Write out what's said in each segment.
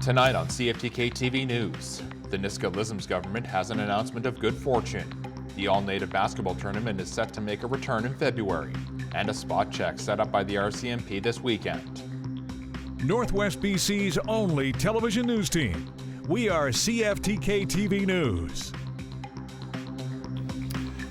Tonight on CFTK-TV News, the Niska government has an announcement of good fortune. The all-native basketball tournament is set to make a return in February, and a spot check set up by the RCMP this weekend. Northwest BC's only television news team. We are CFTK-TV News.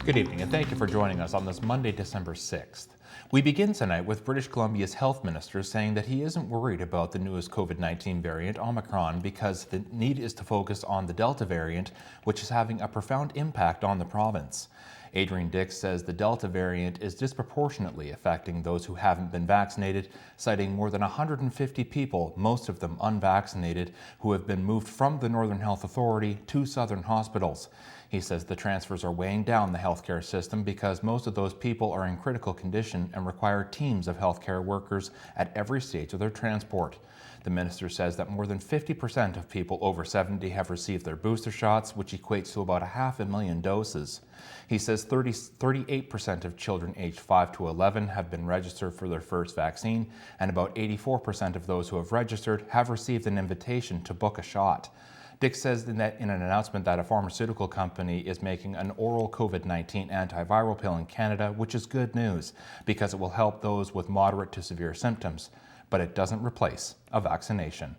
Good evening, and thank you for joining us on this Monday, December 6th. We begin tonight with British Columbia's health minister saying that he isn't worried about the newest COVID-19 variant, Omicron, because the need is to focus on the Delta variant, which is having a profound impact on the province. Adrian Dix says the Delta variant is disproportionately affecting those who haven't been vaccinated, citing more than 150 people, most of them unvaccinated, who have been moved from the Northern Health Authority to Southern hospitals. He says the transfers are weighing down the healthcare system because most of those people are in critical condition and require teams of healthcare workers at every stage of their transport. The minister says that more than 50% of people over 70 have received their booster shots, which equates to about 500,000 doses. He says 38% of children aged 5 to 11 have been registered for their first vaccine, and about 84% of those who have registered have received an invitation to book a shot. Dick says in an announcement that a pharmaceutical company is making an oral COVID-19 antiviral pill in Canada, which is good news because it will help those with moderate to severe symptoms, but it doesn't replace a vaccination.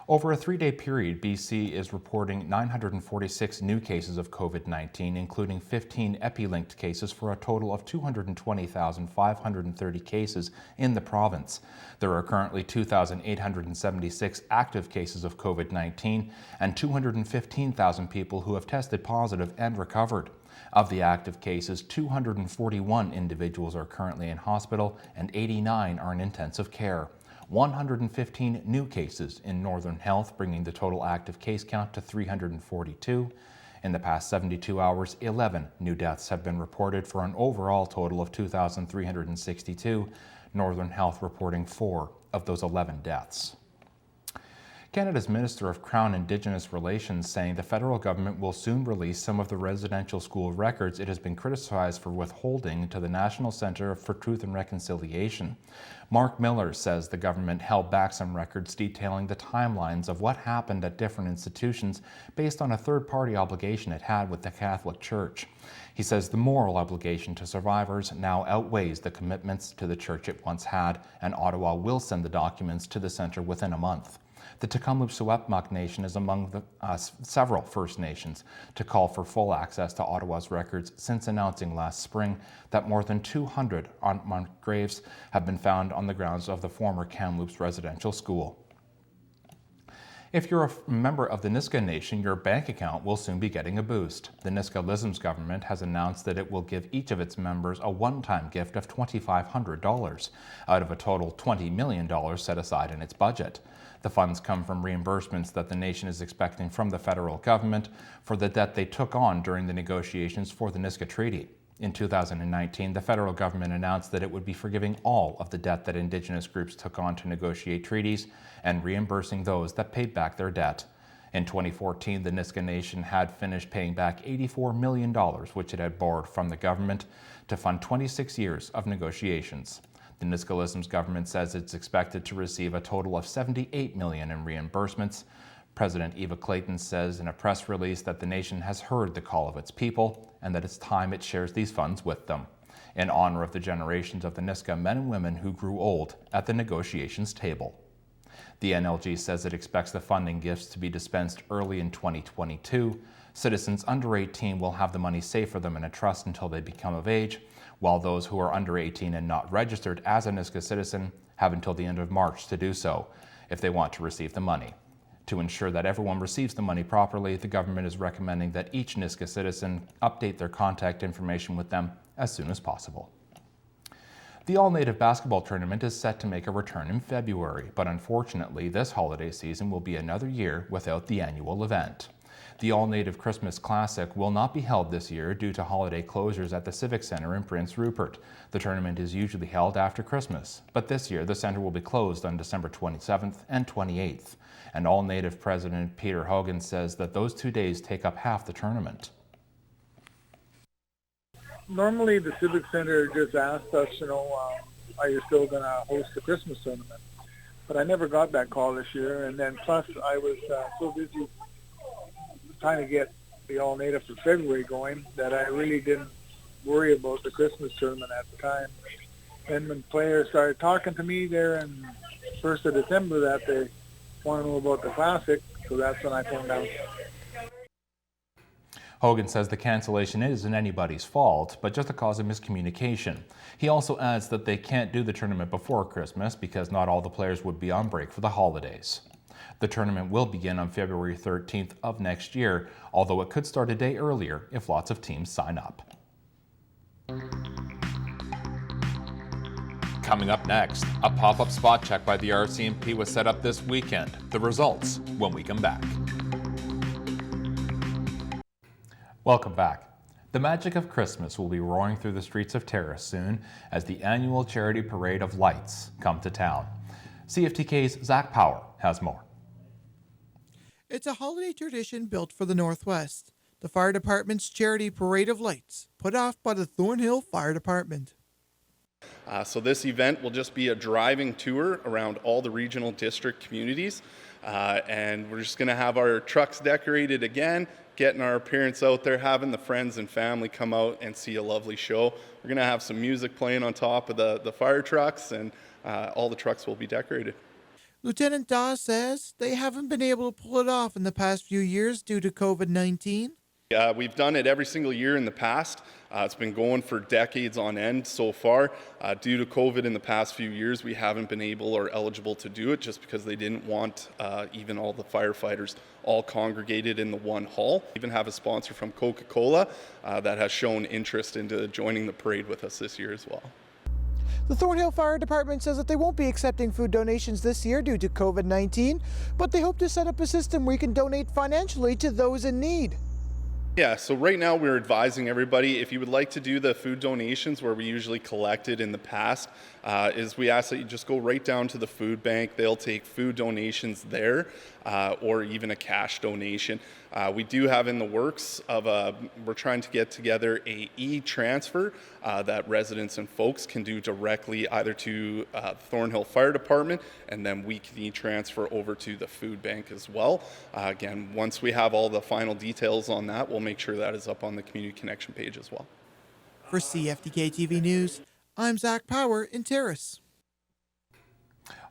Over a 3-day period, BC is reporting 946 new cases of COVID-19, including 15 epi-linked cases for a total of 220,530 cases in the province. There are currently 2,876 active cases of COVID-19 and 215,000 people who have tested positive and recovered. Of the active cases, 241 individuals are currently in hospital and 89 are in intensive care. 115 new cases in Northern Health, bringing the total active case count to 342. In the past 72 hours, 11 new deaths have been reported for an overall total of 2,362. Northern Health reporting 4 of those 11 deaths. Canada's Minister of Crown Indigenous Relations saying the federal government will soon release some of the residential school records it has been criticized for withholding to the National Centre for Truth and Reconciliation. Mark Miller says the government held back some records detailing the timelines of what happened at different institutions based on a third-party obligation it had with the Catholic Church. He says the moral obligation to survivors now outweighs the commitments to the church it once had, and Ottawa will send the documents to the centre within a month. The Tk'emlúps-Secwépemc Nation is among the several First Nations to call for full access to Ottawa's records since announcing last spring that more than 200 unmarked graves have been found on the grounds of the former Kamloops residential school. If you're a member of the Niska Nation, your bank account will soon be getting a boost. The Niska government has announced that it will give each of its members a one-time gift of $2,500 out of a total $20 million set aside in its budget. The funds come from reimbursements that the nation is expecting from the federal government for the debt they took on during the negotiations for the Niska Treaty. In 2019, the federal government announced that it would be forgiving all of the debt that Indigenous groups took on to negotiate treaties and reimbursing those that paid back their debt. In 2014, the Niska Nation had finished paying back $84 million, which it had borrowed from the government, to fund 26 years of negotiations. The Niska government says it's expected to receive a total of $78 million in reimbursements. President Eva Clayton says in a press release that the nation has heard the call of its people and that it's time it shares these funds with them, in honor of the generations of the Niska men and women who grew old at the negotiations table. The NLG says it expects the funding gifts to be dispensed early in 2022. Citizens under 18 will have the money saved for them in a trust until they become of age, while those who are under 18 and not registered as a Niska citizen have until the end of March to do so if they want to receive the money. To ensure that everyone receives the money properly, the government is recommending that each Niska citizen update their contact information with them as soon as possible. The all-native basketball tournament is set to make a return in February, but unfortunately this holiday season will be another year without the annual event. The all-native Christmas Classic will not be held this year due to holiday closures at the Civic Centre in Prince Rupert. The tournament is usually held after Christmas, but this year the centre will be closed on December 27th and 28th. And all-native President Peter Hogan says that those 2 days take up half the tournament. Normally the Civic Centre just asked us, are you still going to host the Christmas tournament? but I never got that call this year. And then plus I was so busy trying to get the All-Native for February going that I really didn't worry about the Christmas tournament at the time. And when players started talking to me there in 1st of December that they want to know about the Classic, so that's when I found out. Hogan says the cancellation isn't anybody's fault, but just a cause of miscommunication. He also adds that they can't do the tournament before Christmas because not all the players would be on break for the holidays. The tournament will begin on February 13th of next year, although it could start a day earlier if lots of teams sign up. Coming up next, a pop-up spot check by the RCMP was set up this weekend. The results when we come back. Welcome back. The magic of Christmas will be roaring through the streets of Terrace soon as the annual charity parade of lights come to town. CFTK's Zach Power has more. It's a holiday tradition built for the Northwest. The fire department's charity parade of lights, put off by the Thornhill Fire Department. So this event will just be a driving tour around all the regional district communities. And we're just going to have our trucks decorated again, getting our appearance out there, having the friends and family come out and see a lovely show. We're going to have some music playing on top of the fire trucks, and all the trucks will be decorated. Lieutenant Daw says they haven't been able to pull it off in the past few years due to COVID-19. We've done it every single year in the past. It's been going for decades on end so far. Due to COVID in the past few years, we haven't been able or eligible to do it just because they didn't want even all the firefighters all congregated in the one hall. We even have a sponsor from Coca-Cola that has shown interest into joining the parade with us this year as well. The Thornhill Fire Department says that they won't be accepting food donations this year due to COVID-19, but they hope to set up a system where you can donate financially to those in need. Yeah, so right now we're advising everybody, if you would like to do the food donations where we usually collected in the past, is we ask that you just go right down to the food bank. They'll take food donations there, or even a cash donation. We do have in the works of we're trying to get together a e-transfer that residents and folks can do directly either to Thornhill Fire Department, and then we can e-transfer over to the food bank as well. Again, once we have all the final details on that, we'll make sure that is up on the Community Connection page as well. For CFTK-TV News, I'm Zach Power in Terrace.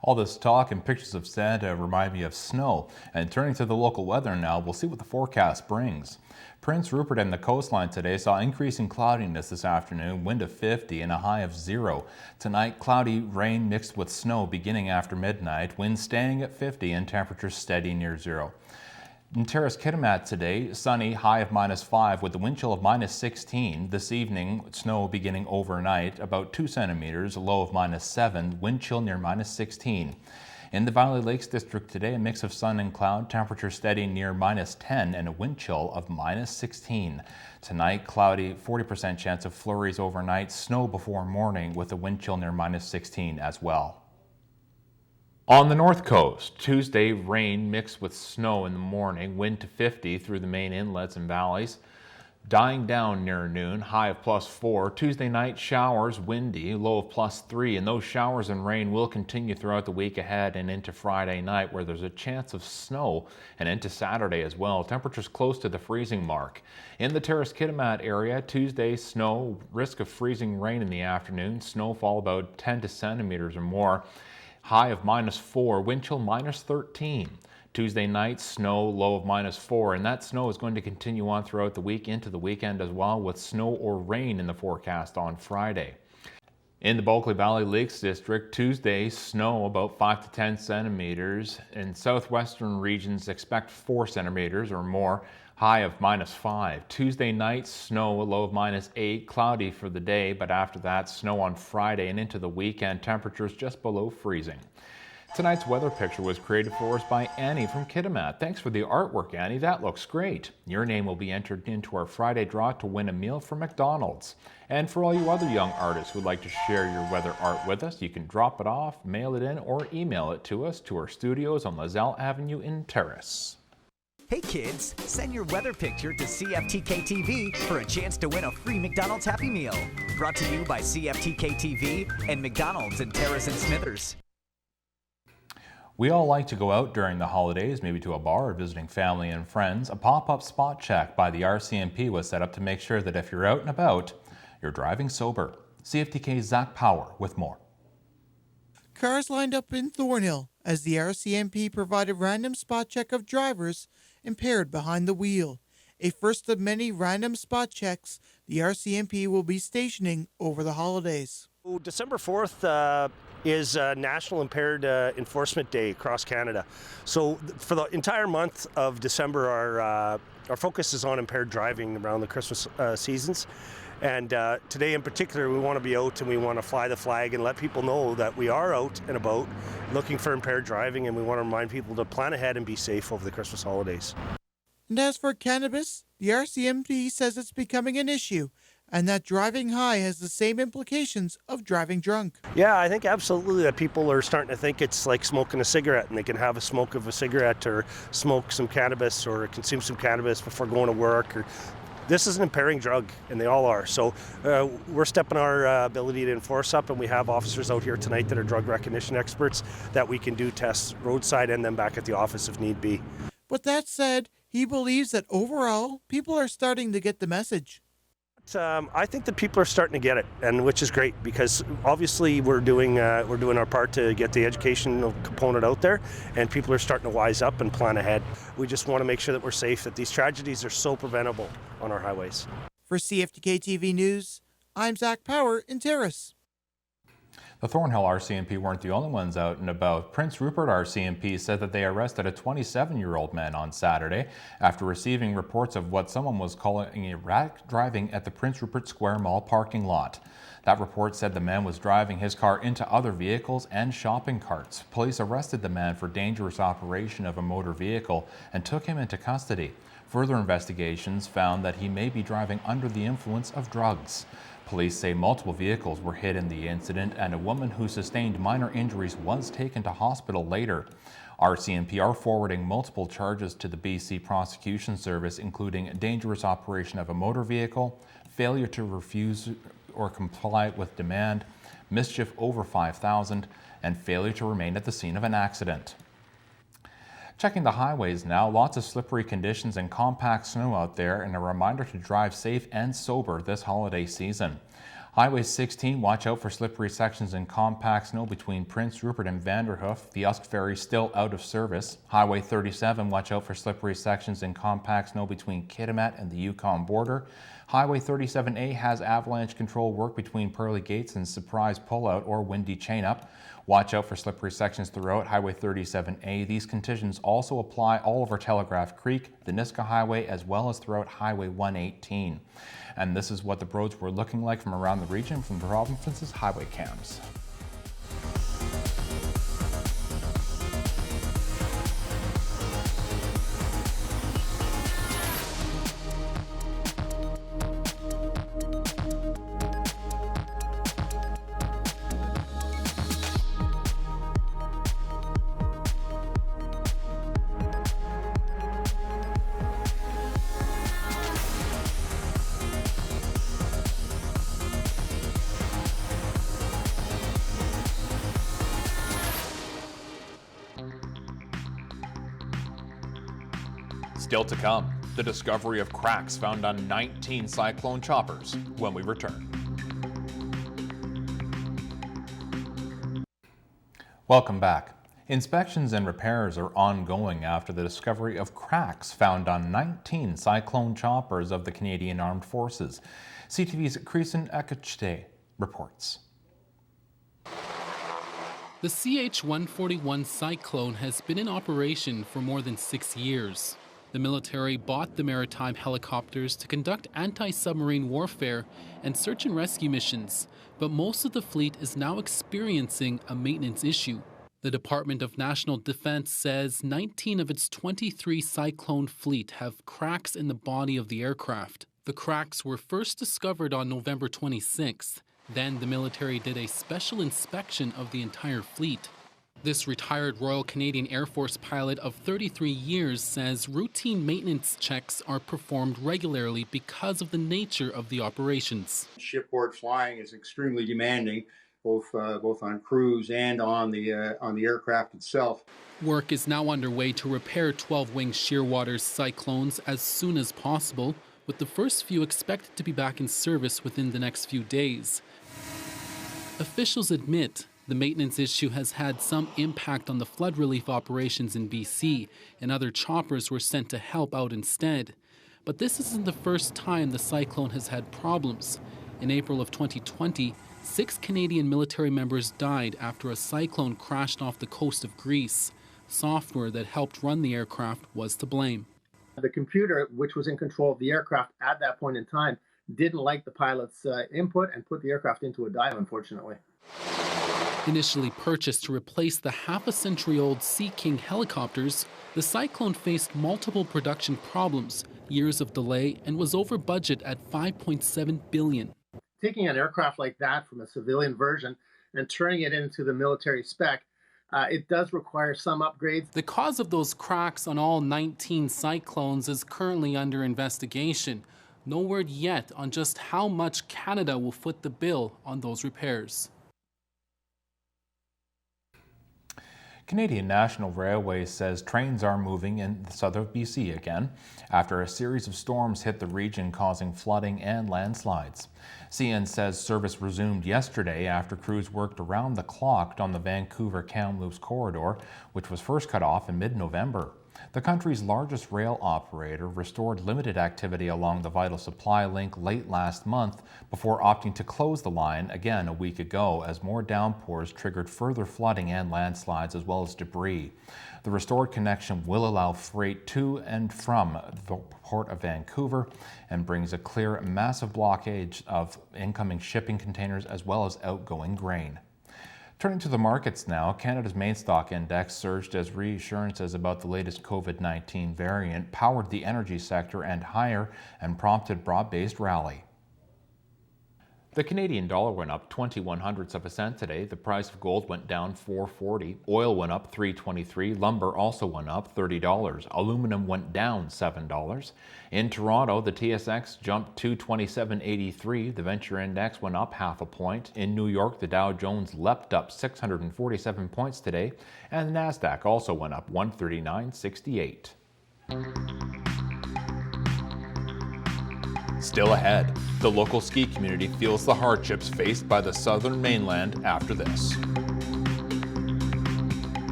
All this talk and pictures of Santa remind me of snow. And turning to the local weather now, we'll see what the forecast brings. Prince Rupert and the coastline today saw increasing cloudiness this afternoon, wind of 50 and a high of 0. Tonight, cloudy rain mixed with snow beginning after midnight, winds staying at 50 and temperatures steady near 0. In Terrace Kitimat today, sunny, high of -5 with the wind chill of -16. This evening, snow beginning overnight, about 2 centimeters, a low of -7, wind chill near -16. In the Valley Lakes District today, a mix of sun and cloud, temperature steady near -10 and a wind chill of -16. Tonight, cloudy, 40% chance of flurries overnight, snow before morning with a wind chill near -16 as well. On the north coast, Tuesday, rain mixed with snow in the morning, wind to 50 through the main inlets and valleys. Dying down near noon, high of +4. Tuesday night, showers, windy, low of +3, and those showers and rain will continue throughout the week ahead and into Friday night, where there's a chance of snow, and into Saturday as well. Temperatures close to the freezing mark. In the Terrace Kitimat area, Tuesday, snow, risk of freezing rain in the afternoon, snowfall about 10 to centimeters or more. High of -4, wind chill -13. Tuesday night, snow, low of -4, and that snow is going to continue on throughout the week into the weekend as well, with snow or rain in the forecast on Friday. In the Bulkley Valley Lakes District, Tuesday, snow about 5 to 10 centimeters. In southwestern regions, expect 4 centimeters or more. High of -5. Tuesday night, snow, a low of -8, cloudy for the day, but after that, snow on Friday and into the weekend, temperatures just below freezing. Tonight's weather picture was created for us by Annie from Kitimat. Thanks for the artwork, Annie. That looks great. Your name will be entered into our Friday draw to win a meal from McDonald's. And for all you other young artists who'd like to share your weather art with us, you can drop it off, mail it in, or email it to us to our studios on Lazelle Avenue in Terrace. Hey kids, send your weather picture to CFTK-TV for a chance to win a free McDonald's Happy Meal. Brought to you by CFTK-TV and McDonald's in Terrace and Smithers. We all like to go out during the holidays, maybe to a bar or visiting family and friends. A pop-up spot check by the RCMP was set up to make sure that if you're out and about, you're driving sober. CFTK's Zach Power with more. Cars lined up in Thornhill as the RCMP provided random spot check of drivers impaired behind the wheel. A first of many random spot checks the RCMP will be stationing over the holidays. December 4th is National Impaired Enforcement Day across Canada. So for the entire month of December, our focus is on impaired driving around the Christmas seasons. And today in particular, we want to be out and we want to fly the flag and let people know that we are out and about looking for impaired driving, and we want to remind people to plan ahead and be safe over the Christmas holidays. And as for cannabis, the RCMP says it's becoming an issue and that driving high has the same implications of driving drunk. Yeah, I think absolutely that people are starting to think it's like smoking a cigarette, and they can have a smoke of a cigarette or smoke some cannabis or consume some cannabis before going to work. Or this is an impairing drug, and they all are. So we're stepping our ability to enforce up, and we have officers out here tonight that are drug recognition experts that we can do tests roadside and then back at the office if need be. But that said, he believes that overall, people are starting to get the message. I think that people are starting to get it, and which is great, because obviously we're doing our part to get the educational component out there, and people are starting to wise up and plan ahead. We just want to make sure that we're safe, that these tragedies are so preventable on our highways. For CFTK-TV News, I'm Zach Power in Terrace. The Thornhill RCMP weren't the only ones out and about. Prince Rupert RCMP said that they arrested a 27-year-old man on Saturday after receiving reports of what someone was calling erratic driving at the Prince Rupert Square Mall parking lot. That report said the man was driving his car into other vehicles and shopping carts. Police arrested the man for dangerous operation of a motor vehicle and took him into custody. Further investigations found that he may be driving under the influence of drugs. Police say multiple vehicles were hit in the incident, and a woman who sustained minor injuries was taken to hospital later. RCMP are forwarding multiple charges to the BC Prosecution Service, including dangerous operation of a motor vehicle, failure to refuse or comply with demand, mischief over $5,000, and failure to remain at the scene of an accident. Checking the highways now, lots of slippery conditions and compact snow out there, and a reminder to drive safe and sober this holiday season. Highway 16, watch out for slippery sections and compact snow between Prince Rupert and Vanderhoof. The Usk Ferry still out of service. Highway 37, watch out for slippery sections and compact snow between Kitimat and the Yukon border. Highway 37A has avalanche control work between Pearly Gates and Surprise Pullout or Windy Chain Up. Watch out for slippery sections throughout Highway 37A. These conditions also apply all over Telegraph Creek, the Niska Highway, as well as throughout Highway 118. And this is what the roads were looking like from around the region from the province's highway cams. Still to come, the discovery of cracks found on 19 cyclone choppers when we return. Welcome back. Inspections and repairs are ongoing after the discovery of cracks found on 19 cyclone choppers of the Canadian Armed Forces. CTV's Kristen Ekachite reports. The CH-141 Cyclone has been in operation for more than 6 years. The military bought the maritime helicopters to conduct anti-submarine warfare and search and rescue missions, but most of the fleet is now experiencing a maintenance issue. The Department of National Defense says 19 of its 23 Cyclone fleet have cracks in the body of the aircraft. The cracks were first discovered on November 26th. Then the military did a special inspection of the entire fleet. This retired Royal Canadian Air Force pilot of 33 years says routine maintenance checks are performed regularly because of the nature of the operations. Shipboard flying is extremely demanding. both on crews and on the aircraft itself. Work is now underway to repair 12-wing Shearwater's Cyclones as soon as possible, with the first few expected to be back in service within the next few days. Officials admit the maintenance issue has had some impact on the flood relief operations in BC, and other choppers were sent to help out instead. But this isn't the first time the Cyclone has had problems. In April of 2020, 6 Canadian military members died after a cyclone crashed off the coast of Greece. Software that helped run the aircraft was to blame. The computer, which was in control of the aircraft at that point in time, didn't like the pilot's input and put the aircraft into a dive, unfortunately. Initially purchased to replace the half-a-century-old Sea King helicopters, the Cyclone faced multiple production problems, years of delay, and was over budget at $5.7 billion. Taking an aircraft like that from a civilian version and turning it into the military spec, it does require some upgrades. The cause of those cracks on all 19 Cyclones is currently under investigation. No word yet on just how much Canada will foot the bill on those repairs. Canadian National Railway says trains are moving in southern BC again after a series of storms hit the region, causing flooding and landslides. CN says service resumed yesterday after crews worked around the clock on the Vancouver Canucks corridor, which was first cut off in mid-November. The country's largest rail operator restored limited activity along the vital supply link late last month before opting to close the line again a week ago as more downpours triggered further flooding and landslides as well as debris. The restored connection will allow freight to and from the Port of Vancouver and brings a clear massive blockage of incoming shipping containers as well as outgoing grain. Turning to the markets now, Canada's main stock index surged as reassurances about the latest COVID-19 variant powered the energy sector and higher and prompted broad-based rally. The Canadian dollar went up 0.21 of a cent today. The price of gold went down $4.40. Oil went up $3.23. Lumber also went up $30. Aluminum went down $7. In Toronto, the TSX jumped 227.83. The Venture Index went up half a point. In New York, the Dow Jones leapt up 647 points today, and the Nasdaq also went up 139.68. Still ahead, the local ski community feels the hardships faced by the southern mainland after this.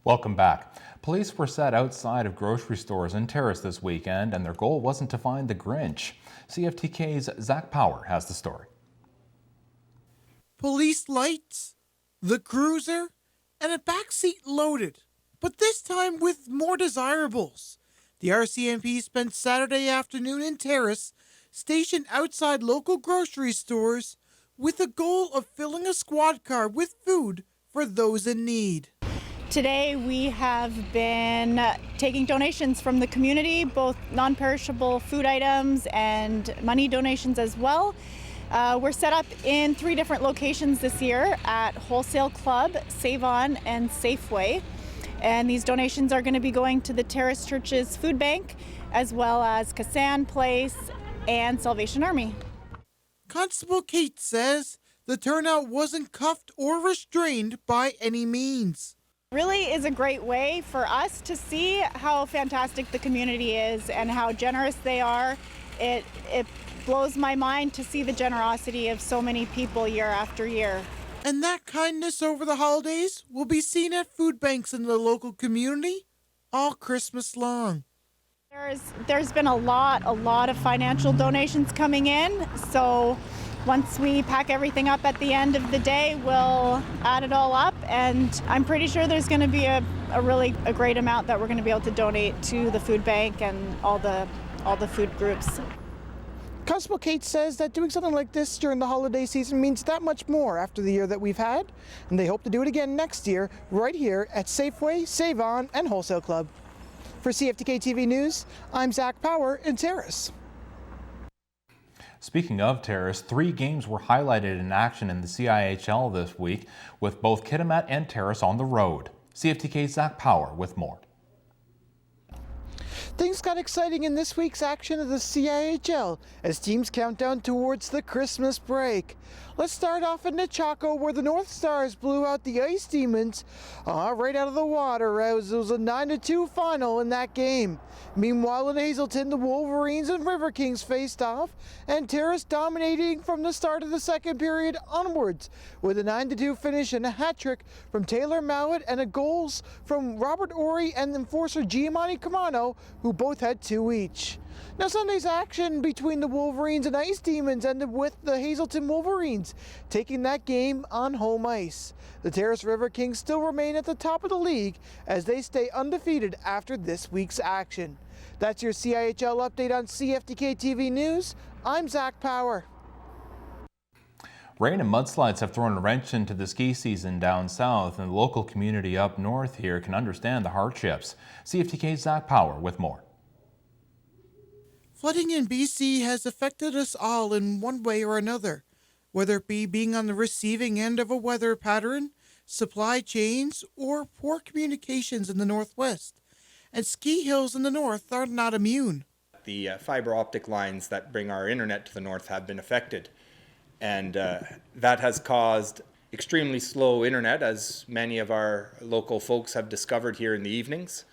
Welcome back. Police were set outside of grocery stores in Terrace this weekend, and their goal wasn't to find the Grinch. CFTK's Zach Power has the story. Police lights, the cruiser, and a backseat loaded, but this time with more desirables. The RCMP spent Saturday afternoon in Terrace, stationed outside local grocery stores, with the goal of filling a squad car with food for those in need. Today we have been taking donations from the community, both non-perishable food items and money donations as well. We're set up in 3 different locations this year at Wholesale Club, Save On, and Safeway. And these donations are going to be going to the Terrace Church's food bank, as well as Kassan Place and Salvation Army. Constable Kate says the turnout wasn't cuffed or restrained by any means. Really is a great way for us to see how fantastic the community is and how generous they are. It blows my mind to see the generosity of so many people year after year. And that kindness over the holidays will be seen at food banks in the local community all Christmas long. There's been a lot of financial donations coming in, so once we pack everything up at the end of the day, we'll add it all up, and I'm pretty sure there's going to be a great amount that we're going to be able to donate to the food bank and all the food groups. Constable Kate says that doing something like this during the holiday season means that much more after the year that we've had, and they hope to do it again next year right here at Safeway, Save On, and Wholesale Club. For CFTK-TV News, I'm Zach Power in Terrace. Speaking of Terrace, 3 games were highlighted in action in the CIHL this week, with both Kitimat and Terrace on the road. CFTK's Zach Power with more. Things got exciting in this week's action of the CIHL as teams count down towards the Christmas break. Let's start off in Nechako, where the North Stars blew out the Ice Demons right out of the water. It was a 9-2 final in that game. Meanwhile, in Hazelton, the Wolverines and River Kings faced off, and Terrace dominating from the start of the second period onwards, with a 9-2 finish and a hat trick from Taylor Mallett and a goals from Robert Ory and enforcer Giamatti Camano, who both had 2 each. Now, Sunday's action between the Wolverines and Ice Demons ended with the Hazelton Wolverines taking that game on home ice. The Terrace River Kings still remain at the top of the league as they stay undefeated after this week's action. That's your CIHL update on CFTK-TV News. I'm Zach Power. Rain and mudslides have thrown a wrench into the ski season down south, and the local community up north here can understand the hardships. CFTK's Zach Power with more. Flooding in BC has affected us all in one way or another, whether it be being on the receiving end of a weather pattern, supply chains, or poor communications in the Northwest. And ski hills in the north are not immune. The fiber optic lines that bring our internet to the north have been affected. And that has caused extremely slow internet, as many of our local folks have discovered here in the evenings.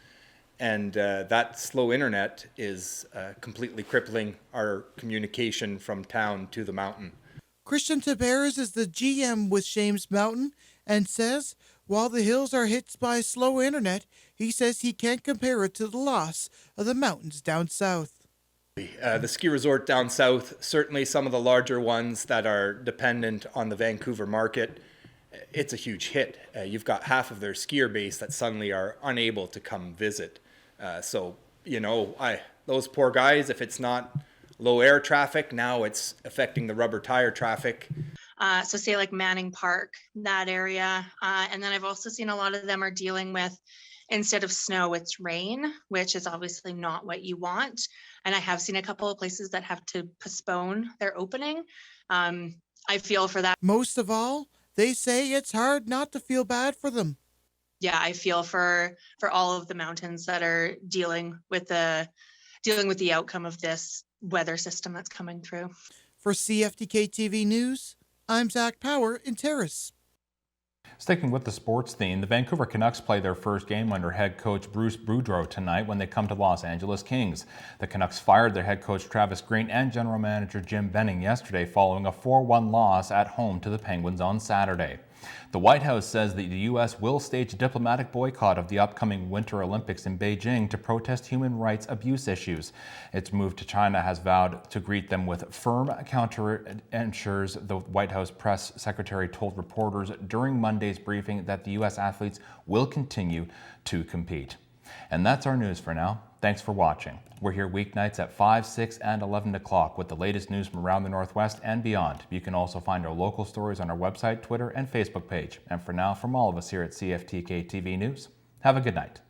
And that slow internet is completely crippling our communication from town to the mountain. Christian Taberes is the GM with Shames Mountain and says while the hills are hit by slow internet, he says he can't compare it to the loss of the mountains down south. The ski resort down south, certainly some of the larger ones that are dependent on the Vancouver market, it's a huge hit. You've got half of their skier base that suddenly are unable to come visit. So, those poor guys, if it's not low air traffic, now it's affecting the rubber tire traffic. So say like Manning Park, that area. And then I've also seen a lot of them are dealing with, instead of snow, it's rain, which is obviously not what you want. And I have seen a couple of places that have to postpone their opening. I feel for that. Most of all, they say it's hard not to feel bad for them. Yeah, I feel for all of the mountains that are dealing with the outcome of this weather system that's coming through. For CFTK-TV News, I'm Zach Power in Terrace. Sticking with the sports theme, the Vancouver Canucks play their first game under head coach Bruce Boudreau tonight when they come to Los Angeles Kings. The Canucks fired their head coach Travis Green and general manager Jim Benning yesterday following a 4-1 loss at home to the Penguins on Saturday. The White House says that the U.S. will stage a diplomatic boycott of the upcoming Winter Olympics in Beijing to protest human rights abuse issues. Its move to China has vowed to greet them with firm counter-measures, the White House press secretary told reporters during Monday's briefing that the U.S. athletes will continue to compete. And that's our news for now. Thanks for watching. We're here weeknights at 5, 6, and 11 o'clock with the latest news from around the Northwest and beyond. You can also find our local stories on our website, Twitter, and Facebook page. And for now, from all of us here at CFTK-TV News, have a good night.